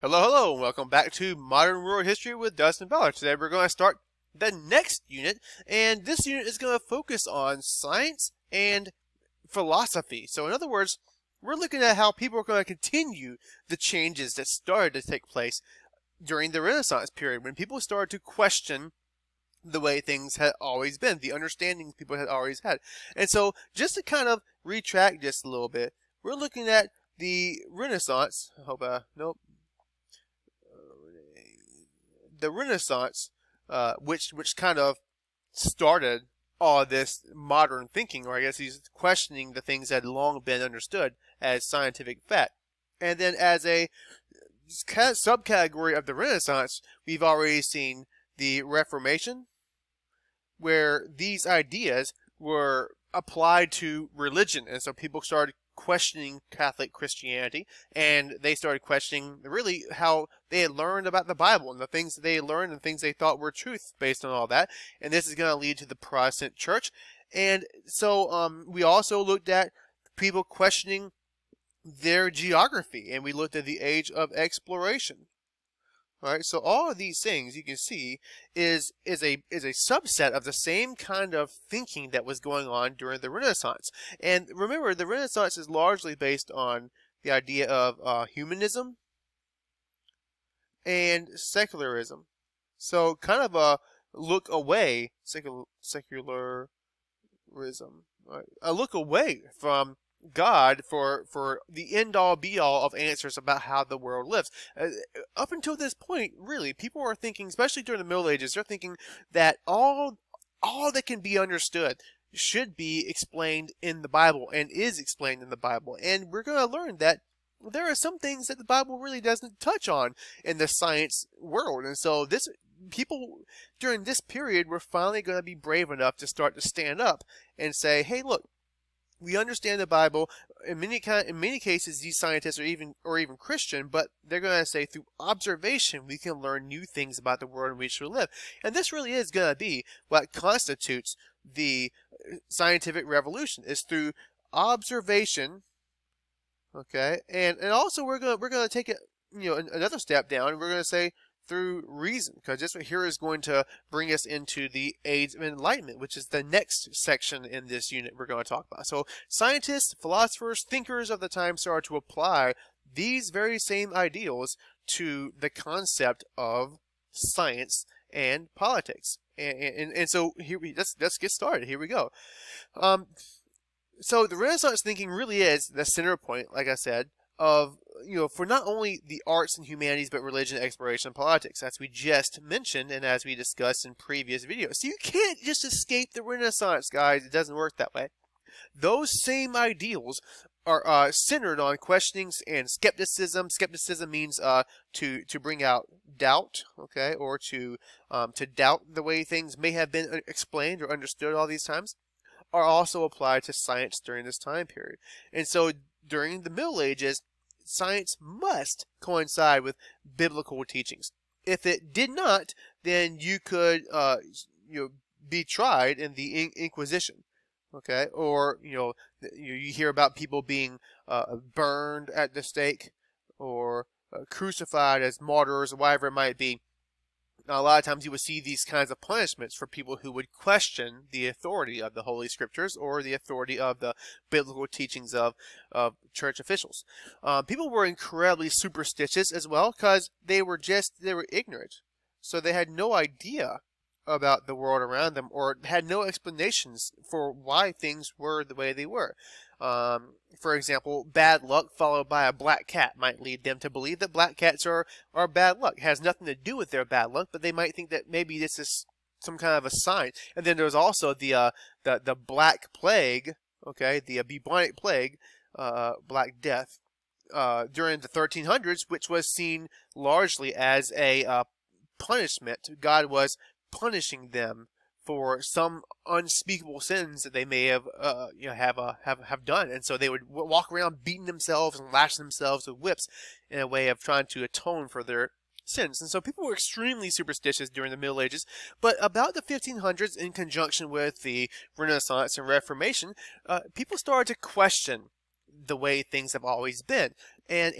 Hello, hello, and welcome back to Modern World History with Dustin Ballard. Today we're going to start the next unit, and this unit is going to focus on science and philosophy. So in other words, we're looking at how people are going to continue the changes that started to take place during the Renaissance period, when people started to question the way things had always been, the understandings people had always had. And so just to kind of retract just a little bit, we're looking at the Renaissance. Nope. The Renaissance, which kind of started all this modern thinking, or I guess he's questioning the things that had long been understood as scientific fact. And then as a subcategory of the Renaissance, we've already seen the Reformation, where these ideas were applied to religion, and so people started questioning Catholic Christianity, and they started questioning really how they had learned about the Bible and the things that they had learned and things they thought were truth based on all that. And this is going to lead to the Protestant Church. And so we also looked at people questioning their geography, and we looked at the age of exploration. All right, so all of these things you can see is a subset of the same kind of thinking that was going on during the Renaissance. And remember, the Renaissance is largely based on the idea of humanism and secularism. So kind of a look away, secularism, right? A look away from God for the end-all be-all of answers about how the world lives. Up until this point, really, people are thinking, especially during the Middle Ages, they're thinking that all that can be understood should be explained in the Bible and is explained in the Bible. And we're going to learn that there are some things that the Bible really doesn't touch on in the science world. And so people during this period were finally going to be brave enough to start to stand up and say, hey, look, we understand the Bible. In many cases, these scientists are even Christian, but they're going to say through observation we can learn new things about the world in which we live. And this really is going to be what constitutes the scientific revolution, is through observation. Okay, and also we're going to take it another step down, and we're going to say through reason, because this right here is going to bring us into the Age of Enlightenment, which is the next section in this unit we're going to talk about. So scientists, philosophers, thinkers of the time started to apply these very same ideals to the concept of science and politics. And so here let's get started. Here we go. So the Renaissance thinking really is the center point, like I said, of for not only the arts and humanities, but religion, exploration, and politics, as we just mentioned and as we discussed in previous videos. So you can't just escape the Renaissance, guys. It doesn't work that way. Those same ideals are centered on questionings and skepticism. Skepticism means to bring out doubt, okay, or to doubt the way things may have been explained or understood all these times, are also applied to science during this time period. And so during the Middle Ages, science must coincide with biblical teachings. If it did not, then you could be tried in the Inquisition, okay? Or you hear about people being burned at the stake, or crucified as martyrs, or whatever it might be. Now, a lot of times you would see these kinds of punishments for people who would question the authority of the Holy Scriptures or the authority of the biblical teachings of church officials. People were incredibly superstitious as well, because they were ignorant. So they had no idea about the world around them, or had no explanations for why things were the way they were. For example, bad luck followed by a black cat might lead them to believe that black cats are bad luck. It has nothing to do with their bad luck, but they might think that maybe this is some kind of a sign. And then there's also the Black Plague, okay, the bubonic plague, Black Death, during the 1300s, which was seen largely as a punishment. God was punishing them for some unspeakable sins that they may have done, and so they would walk around beating themselves and lashing themselves with whips in a way of trying to atone for their sins. And so people were extremely superstitious during the Middle Ages, but about the 1500s, in conjunction with the Renaissance and Reformation, people started to question the way things have always been, and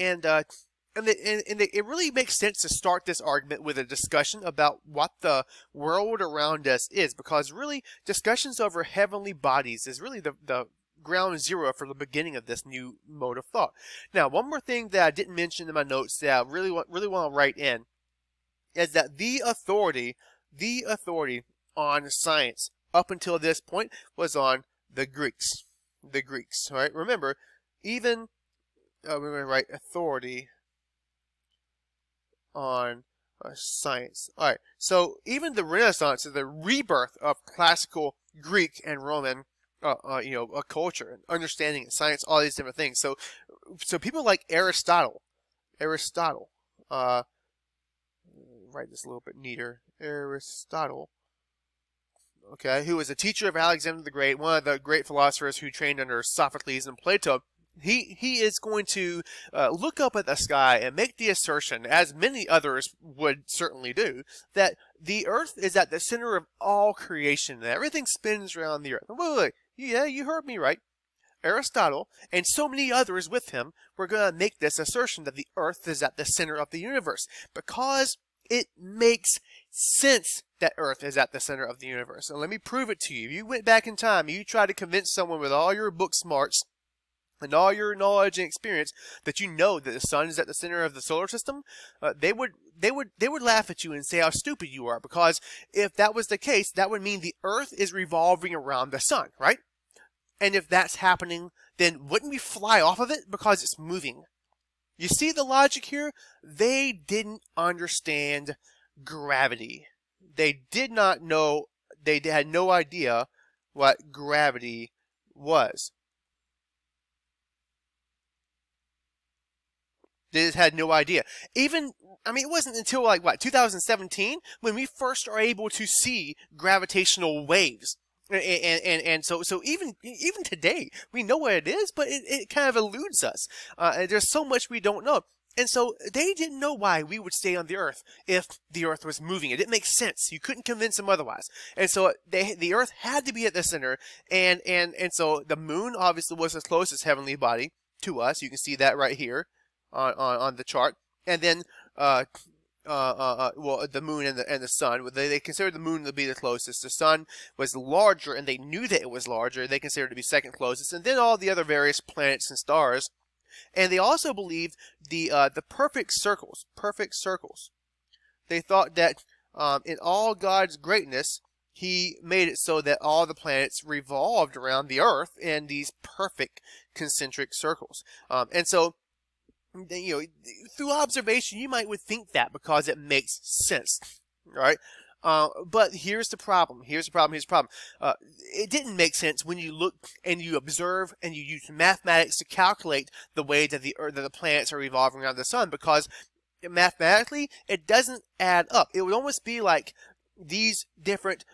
it really makes sense to start this argument with a discussion about what the world around us is, because really discussions over heavenly bodies is really the ground zero for the beginning of this new mode of thought. Now, one more thing that I didn't mention in my notes that I really want to write in is that the authority on science up until this point was on the Greeks. The Greeks, all right? Remember, even we're going to write authority on science. All right, so even the Renaissance is the rebirth of classical Greek and Roman, a culture and understanding and science, all these different things. So people like Aristotle, write this a little bit neater. Aristotle, okay, who was a teacher of Alexander the Great, one of the great philosophers who trained under Sophocles and Plato. He is going to look up at the sky and make the assertion, as many others would certainly do, that the Earth is at the center of all creation, and everything spins around the Earth. Wait. Yeah, you heard me right. Aristotle, and so many others with him, were going to make this assertion that the Earth is at the center of the universe, because it makes sense that Earth is at the center of the universe. And let me prove it to you. If you went back in time and you tried to convince someone with all your book smarts and all your knowledge and experience that you know that the sun is at the center of the solar system, they would laugh at you and say how stupid you are, because if that was the case, that would mean the Earth is revolving around the sun, right? And if that's happening, then wouldn't we fly off of it because it's moving? You see the logic here? They didn't understand gravity. They did not know, they had no idea what gravity was. They just had no idea. Even, it wasn't until 2017 when we first are able to see gravitational waves. And so even today, we know what it is, but it kind of eludes us. There's so much we don't know. And so they didn't know why we would stay on the Earth if the Earth was moving. It didn't make sense. You couldn't convince them otherwise. And so the Earth had to be at the center. And so the moon obviously was the closest heavenly body to us. You can see that right here on the chart. And then the moon and the sun. They considered the moon to be the closest. The sun was larger, and they knew that it was larger. They considered it to be second closest, and then all the other various planets and stars. And they also believed the perfect circles. Perfect circles. They thought that in all God's greatness, He made it so that all the planets revolved around the Earth in these perfect concentric circles. And so, through observation, you would think that because it makes sense, right? But here's the problem. It didn't make sense when you look and you observe and you use mathematics to calculate the way that the planets are revolving around the sun, because mathematically it doesn't add up. It would almost be like these different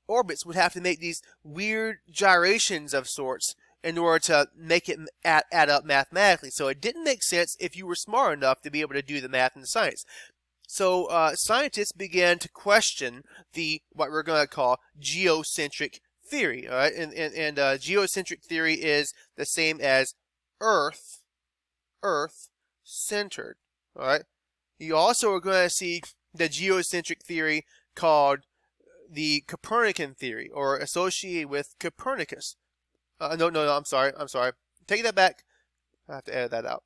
orbits would have to make these weird gyrations of sorts in order to make it add up mathematically. So it didn't make sense if you were smart enough to be able to do the math and the science. So scientists began to question what we're going to call geocentric theory. All right, and geocentric theory is the same as Earth centered. All right. You also are going to see the geocentric theory called the Copernican theory, or associated with Copernicus. No, I'm sorry. Take that back. I have to edit that out.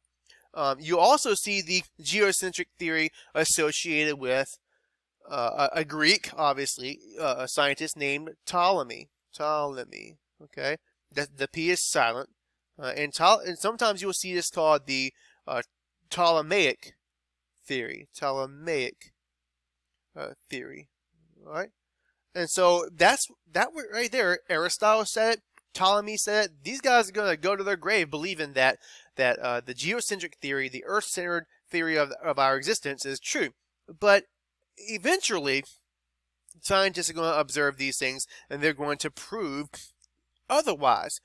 You also see the geocentric theory associated with a Greek, obviously, a scientist named Ptolemy. Okay, the P is silent, and sometimes you'll see this called the Ptolemaic theory. All right, and so that right there. Aristotle said it. Ptolemy said it. These guys are going to go to their grave believing that the geocentric theory, the Earth-centered theory of our existence, is true. But eventually, scientists are going to observe these things, and they're going to prove otherwise.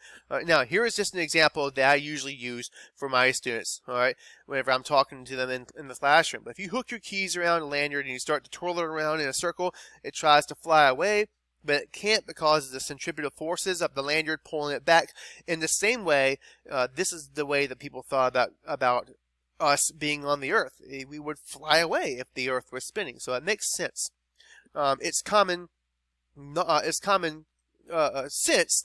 Now, here is just an example that I usually use for my students, all right, whenever I'm talking to them in the classroom. But if you hook your keys around a lanyard and you start to twirl it around in a circle, it tries to fly away, but it can't because of the centripetal forces of the lanyard pulling it back. In the same way, this is the way that people thought about us being on the Earth. We would fly away if the Earth was spinning. So it makes sense. It's common sense,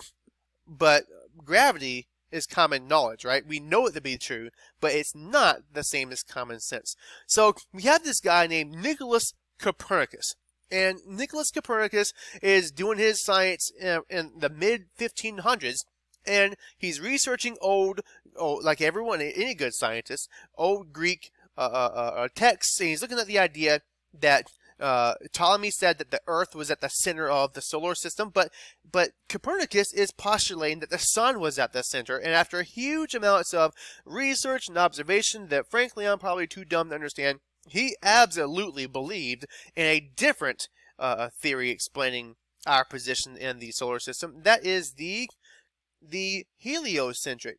but gravity is common knowledge, right? We know it to be true, but it's not the same as common sense. So we have this guy named Nicholas Copernicus. And Nicholas Copernicus is doing his science in the mid-1500s, and he's researching old, like everyone, any good scientist, old Greek texts, and he's looking at the idea that Ptolemy said that the Earth was at the center of the solar system, but Copernicus is postulating that the sun was at the center, and after huge amounts of research and observation that frankly I'm probably too dumb to understand, he absolutely believed in a different theory explaining our position in the solar system. That is the heliocentric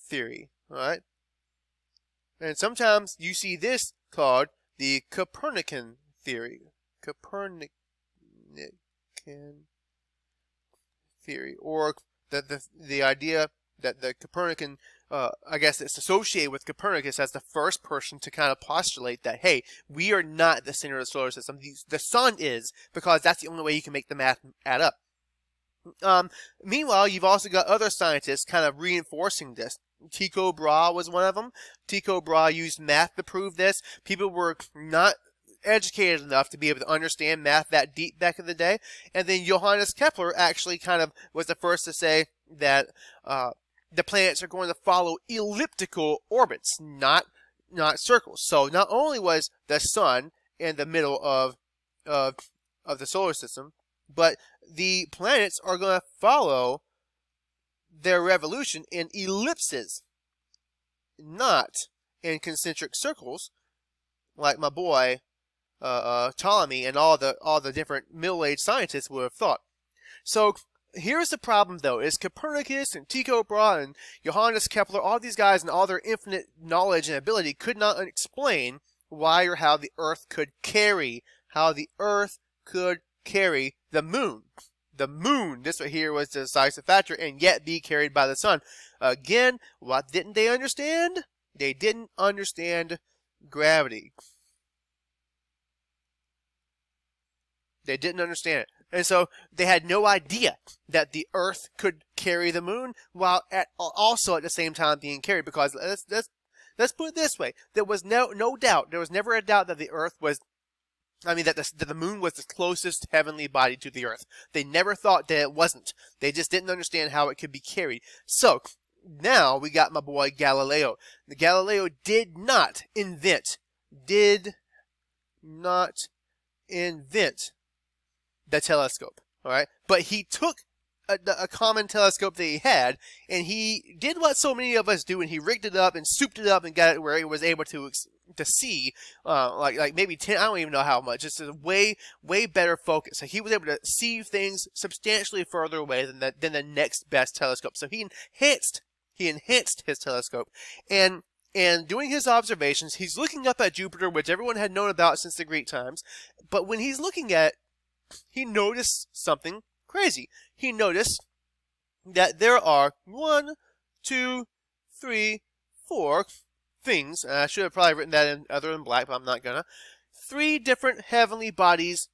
theory, all right? And sometimes you see this called the Copernican theory. Copernican theory, or the idea that the Copernican, I guess it's associated with Copernicus as the first person to kind of postulate that, hey, we are not the center of the solar system. The sun is, because that's the only way you can make the math add up. Meanwhile, you've also got other scientists kind of reinforcing this. Tycho Brahe was one of them. Tycho Brahe used math to prove this. People were not educated enough to be able to understand math that deep back in the day. And then Johannes Kepler actually kind of was the first to say that the planets are going to follow elliptical orbits, not circles. So not only was the sun in the middle of the solar system, but the planets are going to follow their revolution in ellipses, not in concentric circles, like my boy Ptolemy and all the different Middle-Age scientists would have thought. So here's the problem, though: is Copernicus and Tycho Brahe and Johannes Kepler, all these guys and all their infinite knowledge and ability, could not explain why or how the Earth could carry the moon. The moon, this right here, was the decisive factor, and yet be carried by the sun. Again, what didn't they understand? They didn't understand gravity. They didn't understand it. And so they had no idea that the Earth could carry the moon, while also at the same time being carried. Because let's put it this way: there was no doubt, there was never a doubt that the Earth was, that the moon was the closest heavenly body to the Earth. They never thought that it wasn't. They just didn't understand how it could be carried. So now we got my boy Galileo. Galileo did not invent the telescope, all right? But he took a common telescope that he had, and he did what so many of us do, and he rigged it up and souped it up and got it where he was able to see, like maybe 10, I don't even know how much. It's a way better focus. So he was able to see things substantially further away than the next best telescope. So he enhanced his telescope, and doing his observations, he's looking up at Jupiter, which everyone had known about since the Greek times. But when he's looking at, he noticed something crazy. He noticed that there are 1, 2, 3, 4 things. I should have probably written that in other than black, but I'm not gonna. 3 different heavenly bodies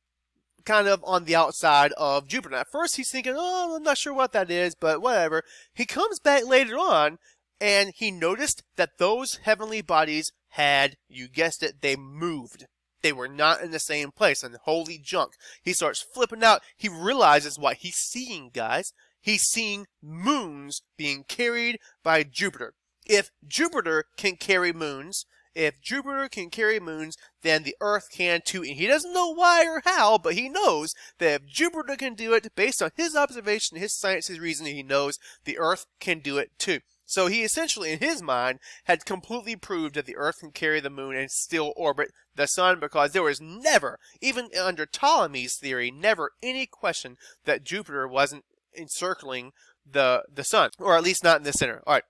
kind of on the outside of Jupiter. At first he's thinking, oh, I'm not sure what that is, but whatever. He comes back later on, and he noticed that those heavenly bodies had, you guessed it, they moved. They were not in the same place, and holy junk. He starts flipping out. He realizes what he's seeing, guys. He's seeing moons being carried by Jupiter. If Jupiter can carry moons, then the Earth can too. And he doesn't know why or how, but he knows that if Jupiter can do it, based on his observation, his science, his reasoning, he knows the Earth can do it too. So he essentially, in his mind, had completely proved that the Earth can carry the moon and still orbit the sun, because there was never, even under Ptolemy's theory, never any question that Jupiter wasn't encircling the sun, or at least not in the center. All right.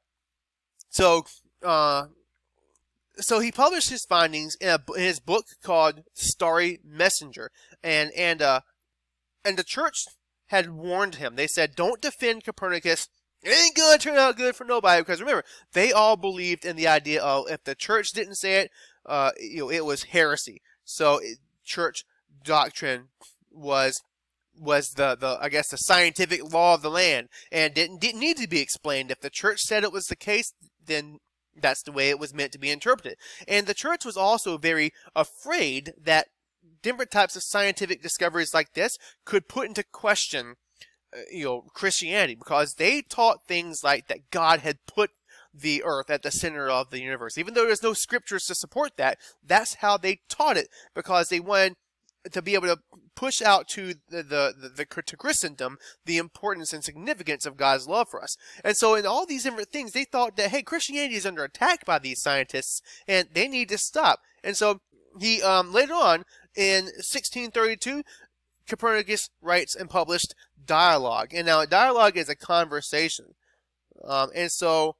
So he published his findings in his book called Starry Messenger, and the church had warned him. They said, don't defend Copernicus It ain't gonna turn out good for nobody, because remember, they all believed in the idea of if the church didn't say it, it was heresy. So church doctrine was the I guess the scientific law of the land, and didn't need to be explained. If the church said it was the case, then that's the way it was meant to be interpreted. And the church was also very afraid that different types of scientific discoveries like this could put into question Christianity, because they taught things like that God had put the earth at the center of the universe. Even though there's no scriptures to support that, that's how they taught it, because they wanted to be able to push out to to Christendom the importance and significance of God's love for us. And so in all these different things, they thought that, hey, Christianity is under attack by these scientists, and they need to stop. And so he, later on, in 1632, Copernicus writes and published Dialogue. And now a dialogue is a conversation. And so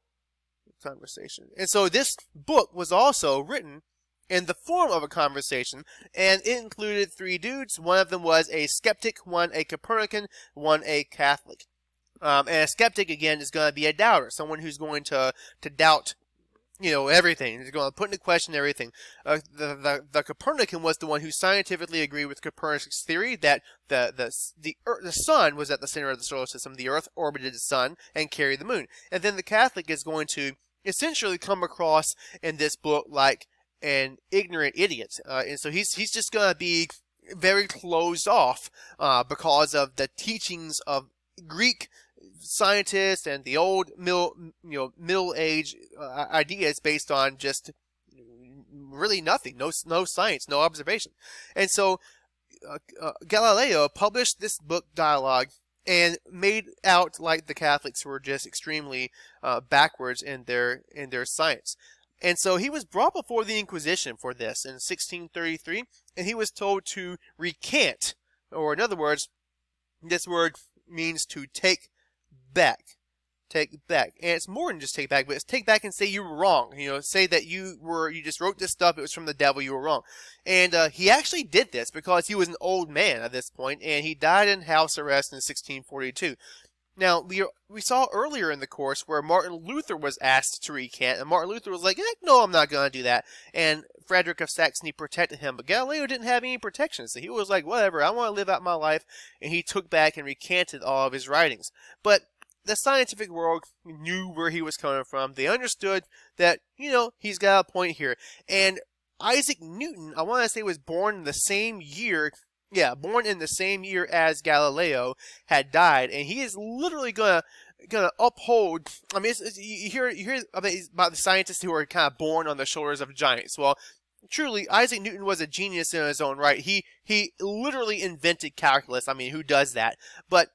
this book was also written in the form of a conversation, and it included 3 dudes. One of them was a skeptic, one a Copernican, one a Catholic. And a skeptic, again, is going to be a doubter, someone who's going to doubt everything. He's going to put into question everything. The Copernican was the one who scientifically agreed with Copernicus' theory that the sun was at the center of the solar system, the Earth orbited the sun and carried the moon. And then the Catholic is going to essentially come across in this book like an ignorant idiot, and so he's just going to be very closed off because of the teachings of Greek scientists and the old Middle Age ideas based on just really nothing, no science, no observation. And so Galileo published this book, Dialogue, and made out like the Catholics were just extremely backwards in their science. And so he was brought before the Inquisition for this in 1633, and he was told to recant, or in other words, this word means to take back. Take back. And it's more than just take back, but it's take back and say you were wrong. Say that you just wrote this stuff, it was from the devil, you were wrong. And he actually did this because he was an old man at this point, and he died in house arrest in 1642. Now, we saw earlier in the course where Martin Luther was asked to recant, and Martin Luther was like, no, I'm not going to do that. And Frederick of Saxony protected him, but Galileo didn't have any protection, so he was like, whatever, I want to live out my life, and he took back and recanted all of his writings. But the scientific world knew where he was coming from. They understood that, he's got a point here. And Isaac Newton, I want to say, was born in the same year. Yeah, born in the same year as Galileo had died, and he is literally gonna uphold. I mean, you hear about the scientists who are kind of born on the shoulders of giants. Well, truly, Isaac Newton was a genius in his own right. He literally invented calculus. I mean, who does that? But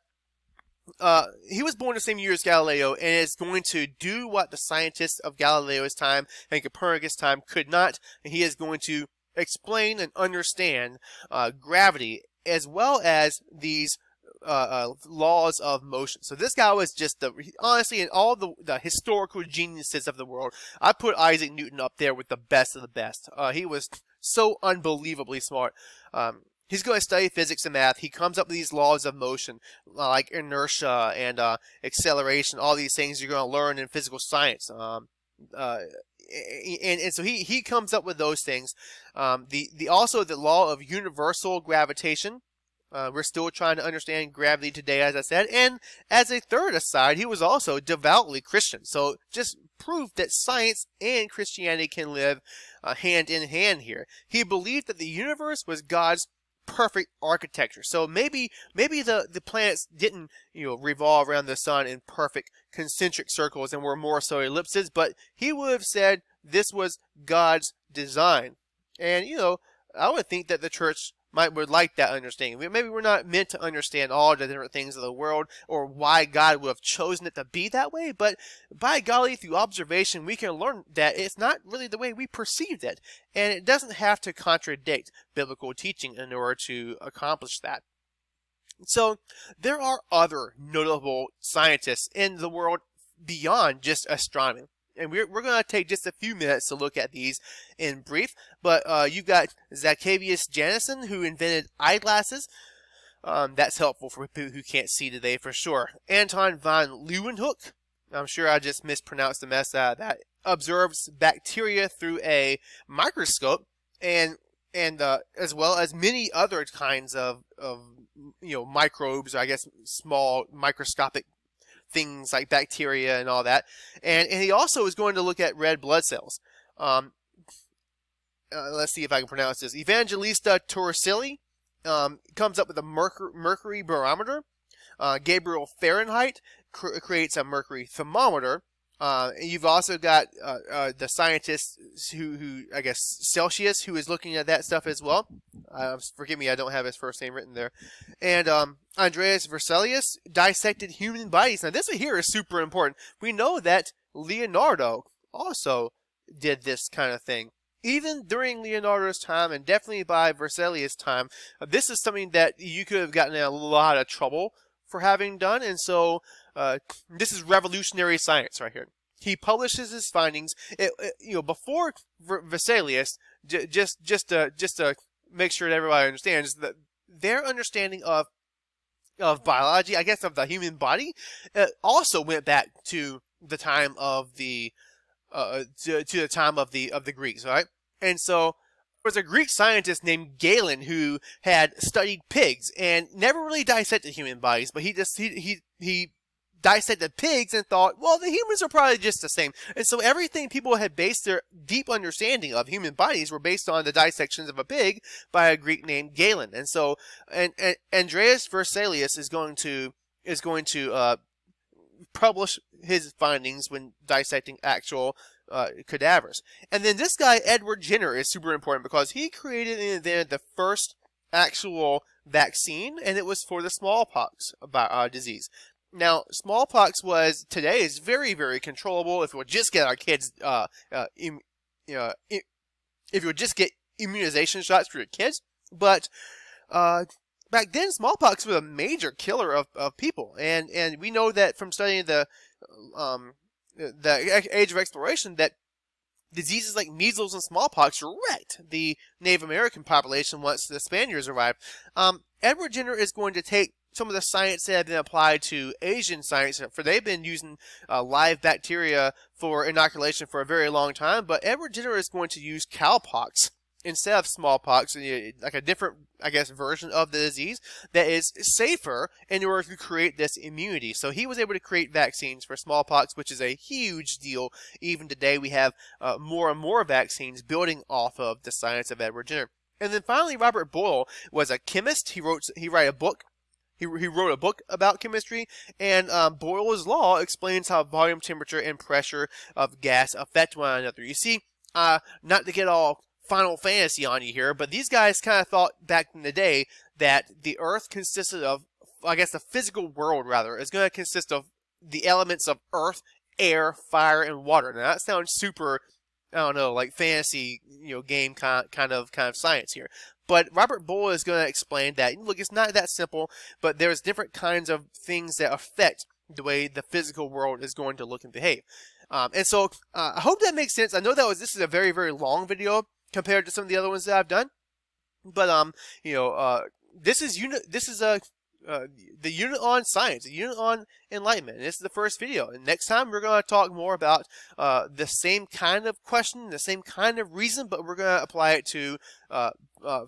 he was born the same year as Galileo, and is going to do what the scientists of Galileo's time and Copernicus' time could not. And he is going to explain and understand gravity, as well as these laws of motion. So this guy was just honestly, in all the historical geniuses of the world, I put Isaac Newton up there with the best of the best. He was so unbelievably smart. He's going to study physics and math. He comes up with these laws of motion, like inertia and acceleration, all these things you're going to learn in physical science. And so he comes up with those things. Also the law of universal gravitation. We're still trying to understand gravity today, as I said. And as a third aside, he was also devoutly Christian. So just proved that science and Christianity can live hand in hand here. He believed that the universe was God's perfect architecture. So maybe the planets didn't revolve around the sun in perfect concentric circles and were more so ellipses, but he would have said this was God's design. And I would think that the church would like that understanding. Maybe we're not meant to understand all the different things of the world or why God would have chosen it to be that way, but by golly, through observation, we can learn that it's not really the way we perceived it, and it doesn't have to contradict biblical teaching in order to accomplish that. So there are other notable scientists in the world beyond just astronomy. And we're going to take just a few minutes to look at these in brief. But you've got Zacchaeus Jansen, who invented eyeglasses. That's helpful for people who can't see today for sure. Anton von Leeuwenhoek, I'm sure I just mispronounced the mess out of that, observes bacteria through a microscope, and as well as many other kinds of microbes, or I guess small microscopic things like bacteria and all that. And he also is going to look at red blood cells. Let's see if I can pronounce this. Evangelista Torricelli comes up with a mercury barometer. Gabriel Fahrenheit creates a mercury thermometer. You've also got the scientist who I guess Celsius, who is looking at that stuff as well. Forgive me, I don't have his first name written there. And Andreas Vesalius dissected human bodies. Now this here is super important. We know that Leonardo also did this kind of thing. Even during Leonardo's time, and definitely by Vesalius' time, this is something that you could have gotten in a lot of trouble for having done, and so this is revolutionary science right here. He publishes his findings, before Vesalius, just to make sure that everybody understands that their understanding of biology, I guess of the human body, also went back to the time of the to the time of the Greeks, right? And so there was a Greek scientist named Galen who had studied pigs and never really dissected human bodies, but he dissected pigs and thought, well, the humans are probably just the same. And so everything people had based their deep understanding of human bodies were based on the dissections of a pig by a Greek named Galen. And so Andreas Vesalius is going to publish his findings when dissecting actual cadavers. And then this guy, Edward Jenner, is super important because he created and invented the first actual vaccine, and it was for the smallpox disease. Now, smallpox today is very, very controllable if we would just get our kids, if you would just get immunization shots for your kids. But back then, smallpox was a major killer of people, and we know that from studying the age of exploration that diseases like measles and smallpox wrecked the Native American population once the Spaniards arrived. Edward Jenner is going to take some of the science that have been applied to Asian science, for they've been using live bacteria for inoculation for a very long time, but Edward Jenner is going to use cowpox instead of smallpox, like a different, I guess, version of the disease that is safer in order to create this immunity. So he was able to create vaccines for smallpox, which is a huge deal. Even today, we have more and more vaccines building off of the science of Edward Jenner. And then finally, Robert Boyle was a chemist. He wrote a book. He wrote a book about chemistry, and Boyle's law explains how volume, temperature, and pressure of gas affect one another. You see, not to get all Final Fantasy on you here, but these guys kind of thought back in the day that the Earth consisted of, I guess the physical world rather, is going to consist of the elements of earth, air, fire, and water. Now that sounds super, I don't know, like fantasy, game kind of science here. But Robert Boyle is going to explain that, look, it's not that simple, but there's different kinds of things that affect the way the physical world is going to look and behave. And so I hope that makes sense. I know this is a very, very long video compared to some of the other ones that I've done, but this is the unit on science, the unit on enlightenment. And this is the first video, and next time we're going to talk more about the same kind of question, the same kind of reason, but we're going to apply it to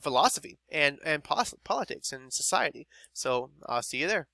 philosophy and politics and society. So I'll see you there.